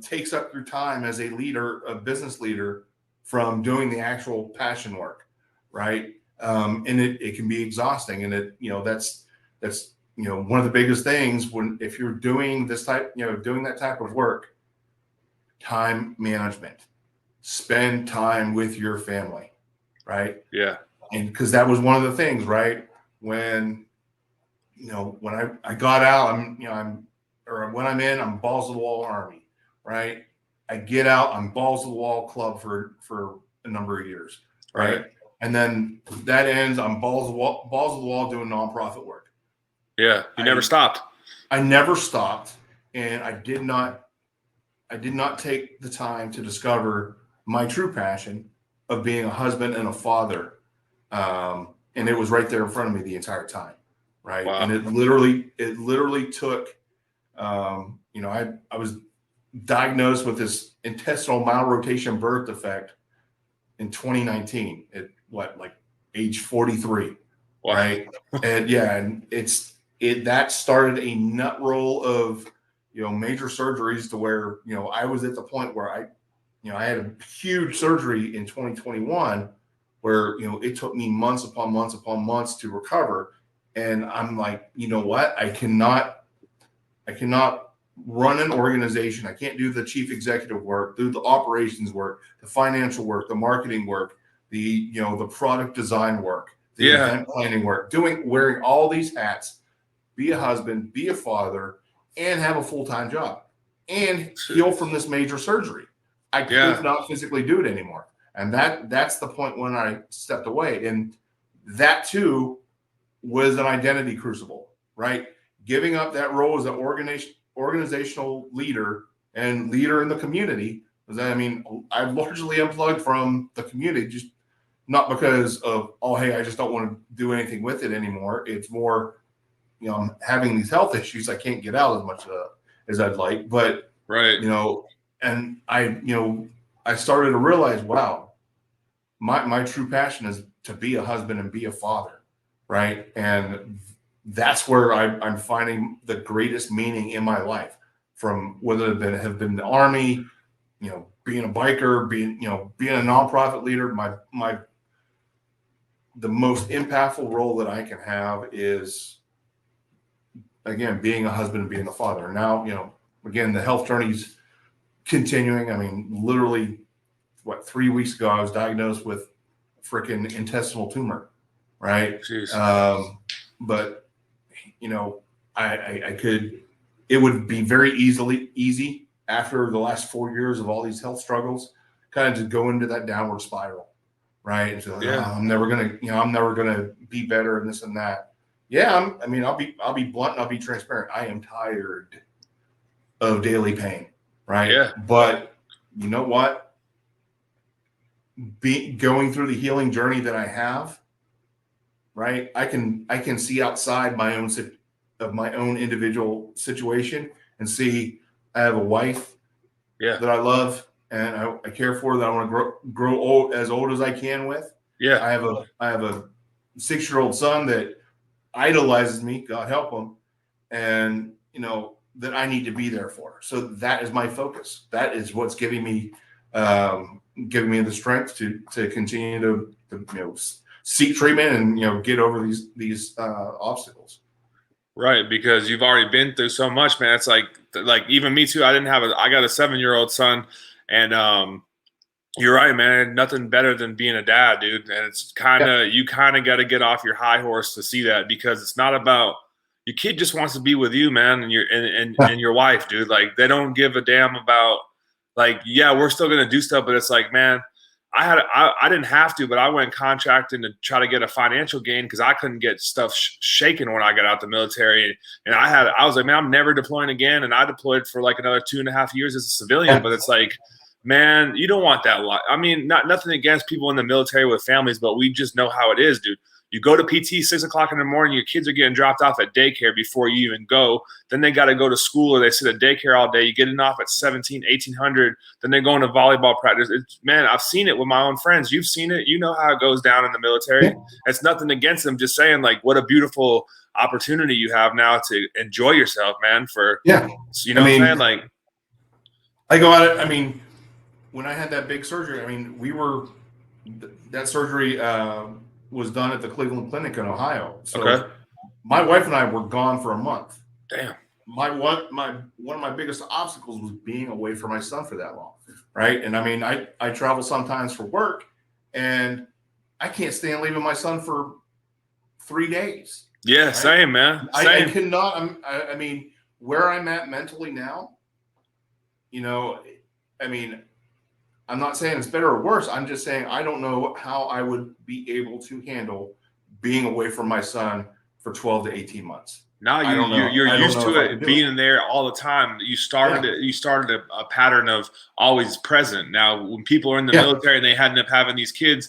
takes up your time as a leader, a business leader, from doing the actual passion work, right? And it can be exhausting, and that's one of the biggest things if you're doing doing that type of work. Time management, spend time with your family, right? Yeah. And because that was one of the things, right? When when I got out, when I'm in, I'm balls to the wall Army, right? I get out, I'm balls to the wall club for a number of years, Right. right? And then that ends, I'm balls to the wall doing nonprofit work. Yeah. You never stopped. I never stopped, and I did not take the time to discover my true passion of being a husband and a father. And it was right there in front of me the entire time. Right. Wow. And it literally took, I was diagnosed with this intestinal malrotation birth defect in 2019 at age 43. Wow. Right. And yeah, and that started a nut roll of, major surgeries to where, I was at the point where I had a huge surgery in 2021 where, it took me months upon months upon months to recover. And I'm like, you know what? I cannot run an organization. I can't do the chief executive work, do the operations work, the financial work, the marketing work, the product design work, the Yeah. event planning work, wearing all these hats be a husband, be a father, and have a full-time job and heal from this major surgery. I could not physically do it anymore. And that's the point when I stepped away. And that too was an identity crucible, right? Giving up that role as an organizational leader and leader in the community. I mean, I've largely unplugged from the community, just not because of, oh, hey, I just don't want to do anything with it anymore. It's more, I'm having these health issues. I can't get out as much as I'd like. But, right. And I started to realize, wow, my true passion is to be a husband and be a father, right? And that's where I'm finding the greatest meaning in my life, from whether it have been the Army, being a biker, being a nonprofit leader. The most impactful role that I can have is, again, being a husband and being a father. And now, again, the health journey's continuing. I mean, literally, 3 weeks ago, I was diagnosed with freaking intestinal tumor, right? But it would be very easy after the last 4 years of all these health struggles, kind of to go into that downward spiral, right? And so, I'm never gonna be better and this and that. Yeah, I'll be blunt and I'll be transparent. I am tired of daily pain, right? Yeah. But you know what? Going through the healing journey that I have, right? I can see outside my own individual situation and see I have a wife that I love and I care for, that I want to grow as old as I can with. Yeah. I have a 6-year-old son that idolizes me, God help him, and that I need to be there for. So that is my focus. That is what's giving me the strength to continue to seek treatment and get over these obstacles. Right, because you've already been through so much, man. It's like even me too. I got a 7-year-old son, and you're right, man. Nothing better than being a dad, dude. And it's you kind of got to get off your high horse to see that, because it's not about your kid just wants to be with you, man, and your wife, dude. Like, they don't give a damn about, like, yeah, we're still gonna do stuff, but it's like, man, I didn't have to, but I went contracting to try to get a financial gain because I couldn't get stuff shaken when I got out the military. And I was like, man, I'm never deploying again. And I deployed for like another 2.5 years as a civilian. But it's like, man, you don't want that life. I mean, nothing against people in the military with families, but we just know how it is, dude. You go to PT 6 o'clock in the morning, your kids are getting dropped off at daycare before you even go. Then they got to go to school, or they sit at daycare all day. You get off at 1800. Then they're going to volleyball practice. Man, I've seen it with my own friends. You've seen it. You know how it goes down in the military. Yeah. It's nothing against them. Just saying, like, what a beautiful opportunity you have now to enjoy yourself, man. What I'm saying? Like, I go at it. I mean, when I had that big surgery, I mean, that surgery was done at the Cleveland Clinic in Ohio. So my wife and I were gone for a month. Damn. One of my biggest obstacles was being away from my son for that long, right? And I mean, I travel sometimes for work, and I can't stand leaving my son for 3 days. Yeah, right? Same, man. Same. I cannot. I mean, where I'm at mentally now, I mean, I'm not saying it's better or worse. I'm just saying I don't know how I would be able to handle being away from my son for 12 to 18 months. Now you're used to it being there all the time. You started a pattern of always present. Now, when people are in the military and they end up having these kids,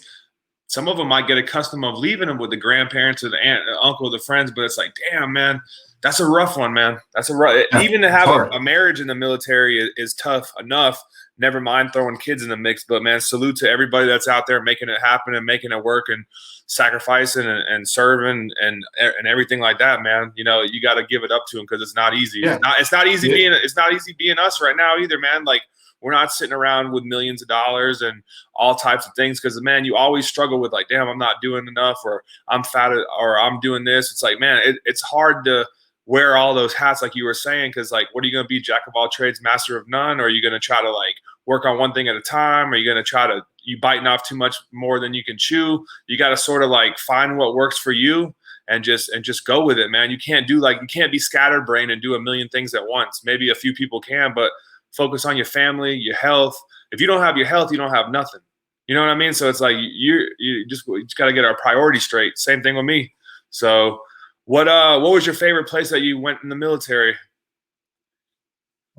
some of them might get accustomed of leaving them with the grandparents or the aunt, the uncle, the friends. But it's like, damn, man, that's a rough one, man. That's a rough. Even to have a marriage in the military is tough enough. Never mind throwing kids in the mix. But man, salute to everybody that's out there making it happen and making it work and sacrificing and serving and everything like that, man. You got to give it up to them, because it's not easy. Yeah. It's not easy being us right now either, man. Like, we're not sitting around with millions of dollars and all types of things, because, man, you always struggle with, like, damn, I'm not doing enough, or I'm fat, or I'm doing this. It's like, man, it's hard to wear all those hats, like you were saying, because, like, what are you going to be, jack of all trades, master of none? Or are you going to try to, like, work on one thing at a time? Or are you going to try to, you biting off too much more than you can chew? You got to sort of, like, find what works for you. and just go with it, man. You can't be scatterbrained and do a million things at once. Maybe a few people can, but focus on your family, your health. If you don't have your health, you don't have nothing. You know what I mean? So it's like you just got to get our priorities straight. Same thing with me. So what was your favorite place that you went in the military?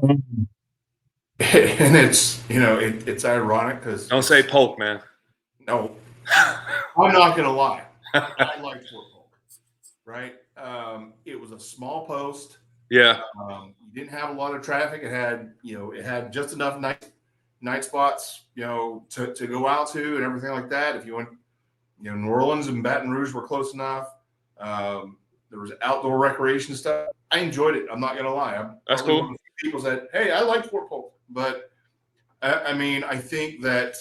And it's ironic because Don't say Polk, man. no, I'm not gonna lie. I liked Fort Polk, right? It was a small post. Yeah. You didn't have a lot of traffic. It had just enough night spots, to go out to and everything like that. If you went, New Orleans and Baton Rouge were close enough. There was outdoor recreation stuff. I enjoyed it. I'm not gonna lie. I'm That's probably cool. one of the people that, hey, I like Fort Polk, but I think that,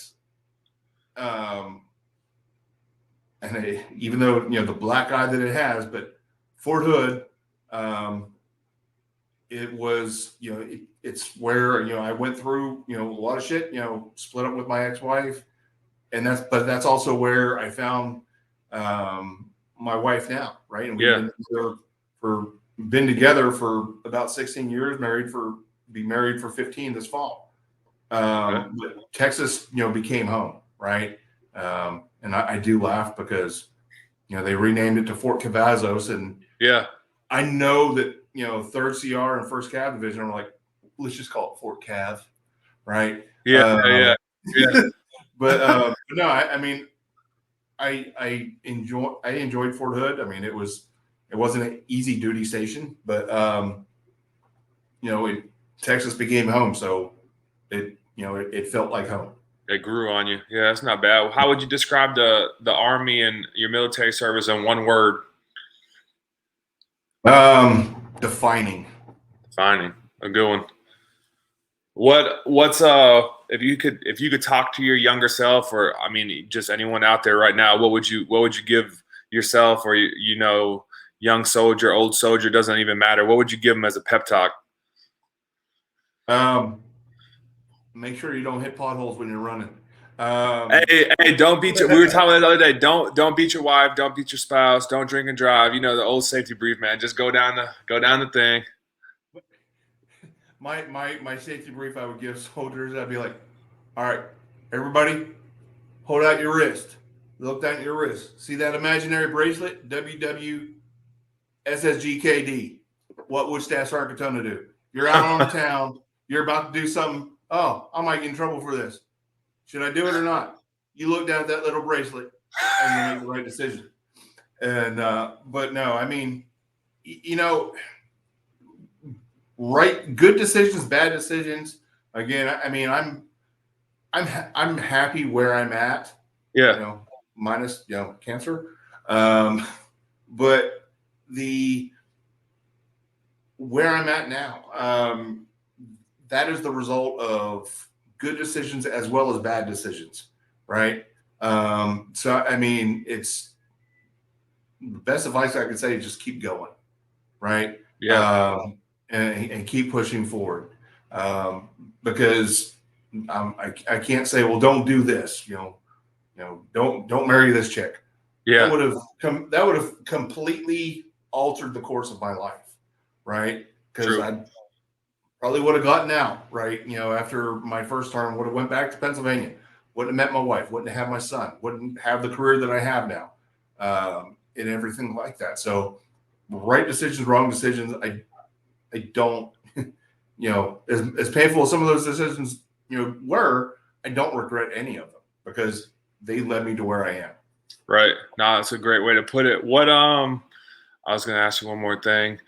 even though the black eye that it has, but Fort Hood, it was it's where I went through a lot of shit. Split up with my ex-wife, and that's also where I found my wife now, right? And we've been together for about 16 years, be married for 15 this fall. But Texas, became home, right? And I do laugh because they renamed it to Fort Cavazos, and Yeah. I know that 3rd CR and 1st Cav Division are like, let's just call it Fort Cav, right? Yeah. But no, I enjoyed Fort Hood. I mean, it wasn't an easy duty station, but Texas became home, so it felt like home. It grew on you. Yeah, that's not bad. How would you describe the Army and your military service in one word? Defining. Defining. A good one. What's if you could talk to your younger self, or I mean just anyone out there right now, what would you give yourself, or young soldier, old soldier, doesn't even matter. What would you give them as a pep talk? Make sure you don't hit potholes when you're running. Hey, don't beat your. We were talking about the other day. Don't beat your wife. Don't beat your spouse. Don't drink and drive. The old safety brief, man. Just go down the thing. My safety brief I would give soldiers, I'd be like, all right, everybody, hold out your wrist. Look down at your wrist. See that imaginary bracelet? WWSSGKD. What would Staff Sergeant Katona do? You're out on the town. You're about to do something. Oh, I might get in trouble for this. Should I do it or not? You look down at that little bracelet and you make the right decision. And but no, I mean, right, good decisions, bad decisions. Again, I mean, I'm happy where I'm at. Yeah. Minus cancer. But where I'm at now, that is the result of good decisions as well as bad decisions, right? So I mean, it's the best advice I could say is just keep going, right? Yeah. And keep pushing forward, because I can't say, well, don't do this, don't marry this chick. Yeah. That would have completely altered the course of my life, right? Because I probably would have gotten out, right? After my first term, would have went back to Pennsylvania, wouldn't have met my wife, wouldn't have my son, wouldn't have the career that I have now, and everything like that. So, right decisions, wrong decisions. I don't, as painful as some of those decisions, were, I don't regret any of them because they led me to where I am. Right. No, that's a great way to put it. I was going to ask you one more thing.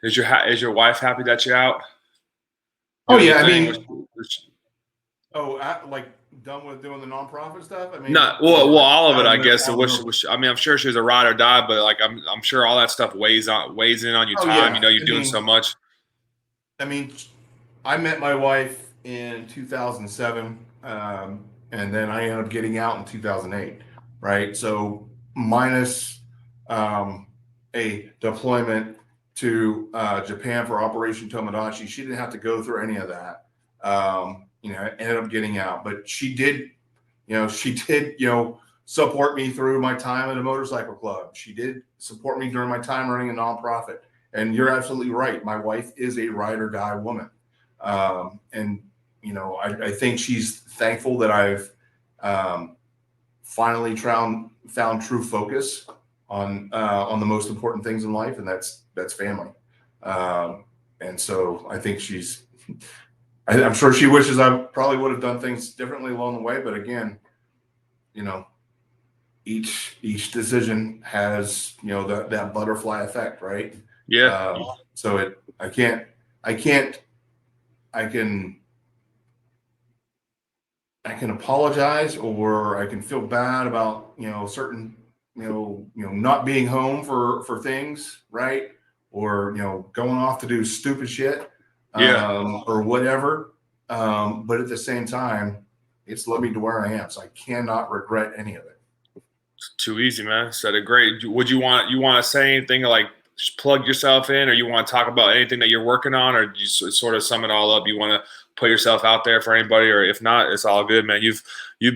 Is your wife happy that you're out? Oh yeah, I mean, like done with doing the nonprofit stuff. I mean, no, well, all of it, I guess. I mean, I'm sure she was a ride or die, but like, I'm sure all that stuff weighs in on your time. Yeah. You're doing so much. I mean, I met my wife in 2007, and then I ended up getting out in 2008. Right, so minus a deployment to Japan for Operation Tomodachi, she didn't have to go through any of that. Ended up getting out, but she did support me through my time at a motorcycle club. She did support me during my time running a nonprofit. And you're absolutely right. My wife is a ride or die woman. And, you know, I think she's thankful that I've finally found true focus on the most important things in life, and that's family. And so I think I'm sure she wishes I probably would have done things differently along the way. But again, you know, each decision has, you know, that butterfly effect, right? Yeah. So I can apologize, or I can feel bad about, you know, certain, you know, not being home for things, right? Or, you know, going off to do stupid shit, or whatever. But at the same time, it's led me to where I am. So I cannot regret any of it. Too easy, man. Said it great. Would you want to say anything, like just plug yourself in, or you want to talk about anything that you're working on, or you sort of sum it all up? You want to put yourself out there for anybody, or if not, it's all good, man. You've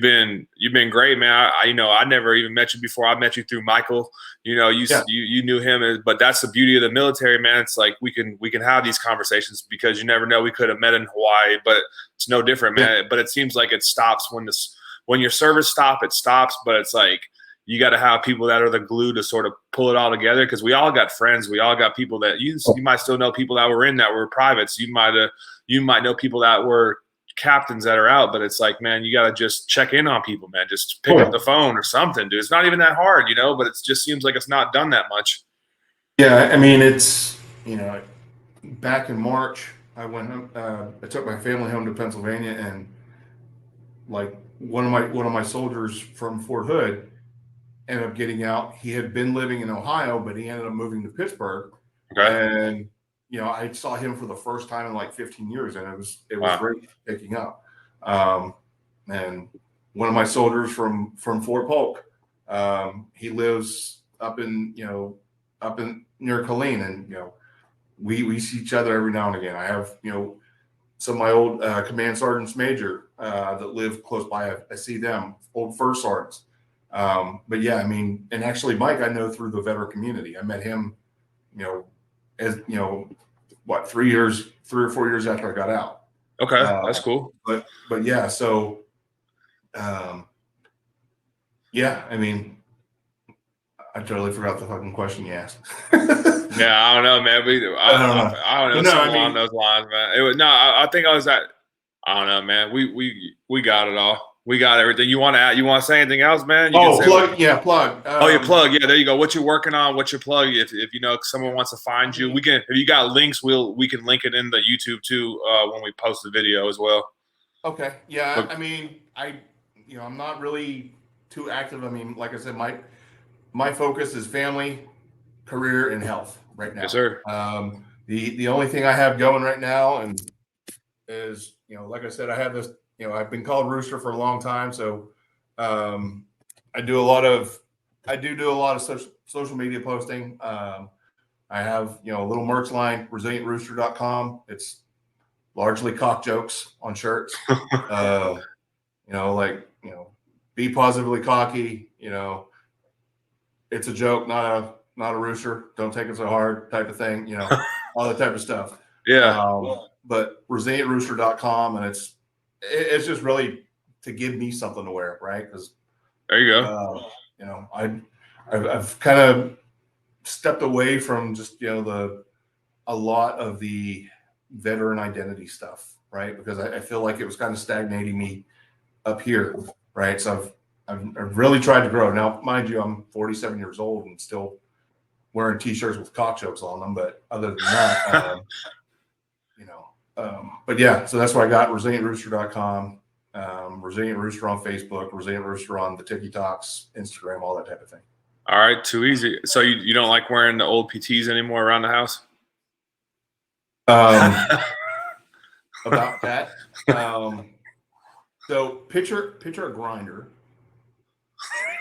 been great, man. You know, I never even met you before. I met you through Michael. You know, you knew him, but that's the beauty of the military, man. It's like we can have these conversations because you never know. We could have met in Hawaii, but it's no different, man. Yeah. But it seems like it stops when your service stop, it stops. But it's like you got to have people that are the glue to sort of pull it all together, because we all got friends. We all got people that you might still know, people that were privates. You might know people that were captains that are out, but it's like, man, you got to just check in on people, man. Just pick up the phone or something, dude. It's not even that hard, you know, but it just seems like it's not done that much. Yeah. I mean, it's, you know, back in March, I went home, I took my family home to Pennsylvania, and like one of my soldiers from Fort Hood ended up getting out. He had been living in Ohio, but he ended up moving to Pittsburgh. Okay. And, you know, I saw him for the first time in like 15 years, and it was Wow. great picking up. And one of my soldiers from Fort Polk, he lives up in near Colleen, and, you know, we see each other every now and again. I have, you know, some of my old command sergeants major that live close by. I see them, old first sergeants. But yeah, I mean, and actually Mike, I know through the veteran community. I met him, you know, as, you know, what, 3 or 4 years after I got out. Okay. That's cool. But yeah, so, yeah, I mean, I totally forgot the fucking question you asked. Yeah, I don't know, man. I don't know. Something along those lines, man. It was I think I was at. I don't know, man. We got it all. We got everything. You want to say anything else, man? You can say plug. Yeah, plug. Your plug. Yeah, there you go. What you're working on? What's your plug? If you know someone wants to find you, we can. If you got links, we can link it in the YouTube too when we post the video as well. Okay. Yeah. I mean, I'm not really too active. I mean, like I said, my focus is family, career, and health right now. Yes, sir. The only thing I have going right now and is, you know, like I said, I have this, you know, I've been called Rooster for a long time. So I do a lot of social media posting. I have, you know, a little merch line, resilientrooster.com. It's largely cock jokes on shirts. You know, like, you know, be positively cocky, you know, it's a joke, not a rooster. Don't take it so hard type of thing, you know, all that type of stuff. Yeah. But resilientrooster.com, and it's just really to give me something to wear, right? Because there you go. You know, I've kind of stepped away from just, you know, a lot of the veteran identity stuff, right? Because I feel like it was kind of stagnating me up here, right? So I've really tried to grow. Now, mind you, I'm 47 years old and still wearing T-shirts with cock jokes on them. But other than that, you know, but yeah, so that's why I got resilientrooster.com, Resilient Rooster on Facebook, Resilient Rooster on the TikToks, Instagram, all that type of thing. All right, too easy. So you don't like wearing the old PTs anymore around the house? About that. So picture a grinder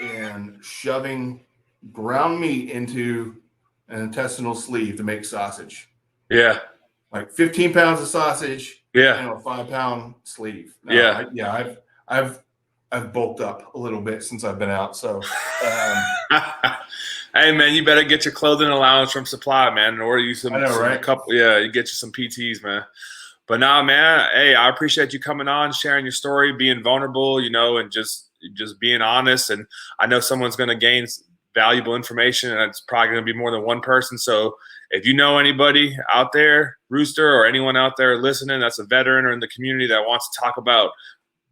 and shoving ground meat into an intestinal sleeve to make sausage. Yeah. Like 15 pounds of sausage. Yeah. You know, a 5-pound sleeve. Yeah. I've I've bulked up a little bit since I've been out. So, hey man, you better get your clothing allowance from Supply, man, and order you I know, right? you get you some PTs, man. But nah, man, hey, I appreciate you coming on, sharing your story, being vulnerable, and just being honest. And I know someone's going to gain valuable information, and it's probably going to be more than one person. So if you know anybody out there, Rooster, or anyone out there listening that's a veteran or in the community that wants to talk about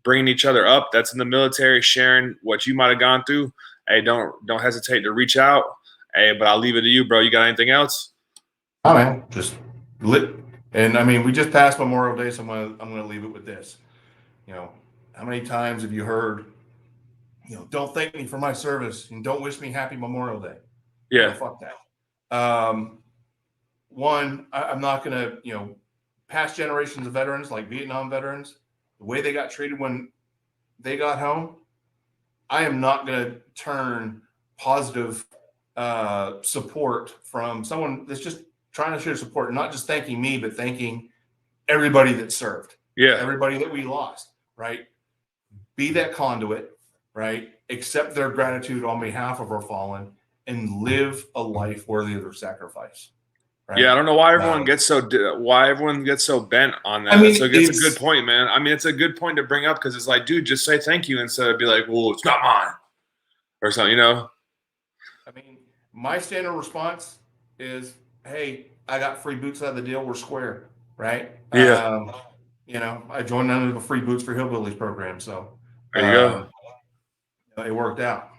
bringing each other up, that's in the military, sharing what you might have gone through, hey, don't hesitate to reach out. Hey, but I'll leave it to you, bro. You got anything else? Oh man, just lit. And I mean, we just passed Memorial Day, so I'm gonna leave it with this. How many times have you heard, don't thank me for my service and don't wish me happy Memorial Day? Yeah. No, fuck that. I'm not gonna, past generations of veterans like Vietnam veterans, the way they got treated when they got home, I am not gonna turn positive support from someone that's just trying to show support, not just thanking me, but thanking everybody that served, everybody that we lost, right? Be that conduit, right? Accept their gratitude on behalf of our fallen and live a life worthy of their sacrifice. Right? Yeah, I don't know why everyone gets so bent on that. I mean, so it's a good point, man. I mean, it's a good point to bring up because it's like, dude, just say thank you instead of be like, well, it's not mine or something, I mean, my standard response is, hey, I got free boots out of the deal. We're square, right? Yeah. I joined under the Free Boots for Hillbillies program, so there you go. It worked out.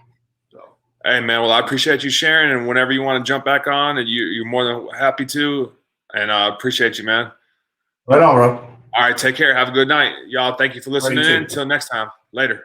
So, hey, man, well, I appreciate you sharing, and whenever you want to jump back on, and you're more than happy to, and I appreciate you, man. Right on, bro. All right, take care. Have a good night, y'all. Thank you for listening in. Too. Until next time. Later.